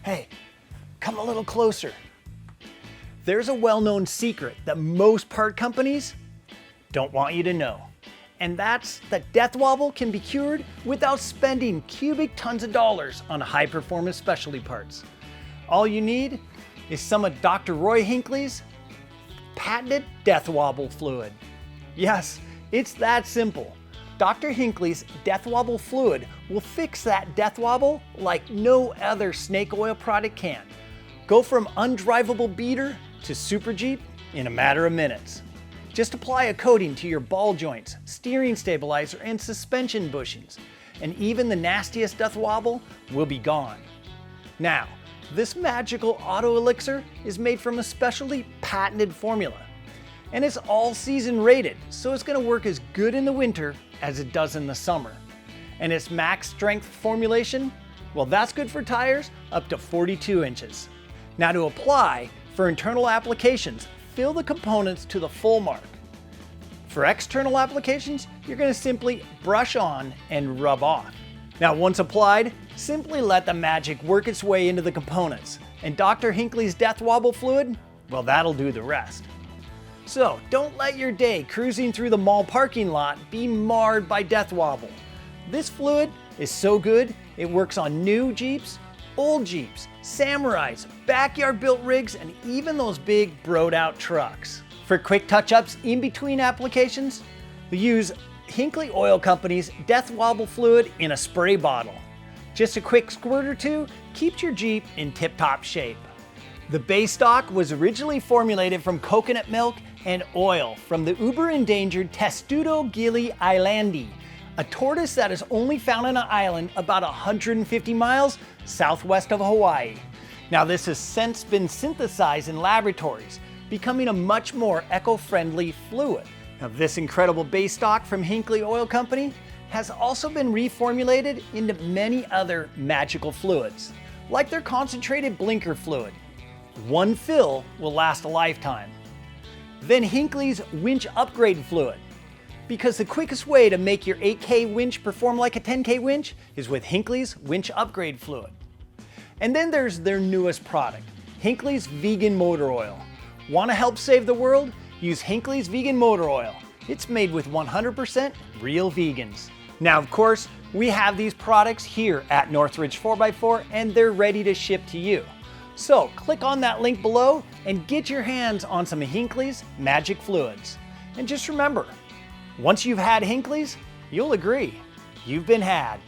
Hey, come a little closer. There's a well-known secret that most part companies don't want you to know. And that's that death wobble can be cured without spending cubic tons of dollars on high-performance specialty parts. All you need is some of Dr. Roy Hinkley's patented death wobble fluid. Yes, it's that simple. Dr. Hinkley's death wobble fluid will fix that death wobble like no other snake oil product can. Go from undrivable beater to Super Jeep in a matter of minutes. Just apply a coating to your ball joints, steering stabilizer, and suspension bushings, and even the nastiest death wobble will be gone. Now, this magical auto elixir is made from a specially patented formula, and it's all season rated, so it's going to work as good in the winter as it does in the summer. And its max strength formulation, well, that's good for tires up to 42 inches. Now to apply, for internal applications, fill the components to the full mark. For external applications, you're going to simply brush on and rub off. Now once applied, simply let the magic work its way into the components, and Dr. Hinkley's death wobble fluid, well, that'll do the rest. So don't let your day cruising through the mall parking lot be marred by death wobble. This fluid is so good, it works on new Jeeps, old Jeeps, Samurais, backyard built rigs, and even those big broed out trucks. For quick touch-ups in between applications, we use Hinkley Oil Company's death wobble fluid in a spray bottle. Just a quick squirt or two keeps your Jeep in tip-top shape. The base stock was originally formulated from coconut milk and oil from the uber-endangered Testudo gili islandi, a tortoise that is only found on an island about 150 miles southwest of Hawaii. Now this has since been synthesized in laboratories, becoming a much more eco-friendly fluid. Now this incredible base stock from Hinkley Oil Company has also been reformulated into many other magical fluids, like their concentrated blinker fluid. One fill will last a lifetime. Then Hinkley's winch upgrade fluid, because the quickest way to make your 8K winch perform like a 10K winch is with Hinkley's winch upgrade fluid. And then there's their newest product, Hinkley's vegan motor oil. Want to help save the world? Use Hinkley's vegan motor oil. It's made with 100% real vegans. Now, of course, we have these products here at Northridge 4x4 and they're ready to ship to you. So click on that link below and get your hands on some Hinkley's magic fluids. And just remember, once you've had Hinkley's, you'll agree, you've been had.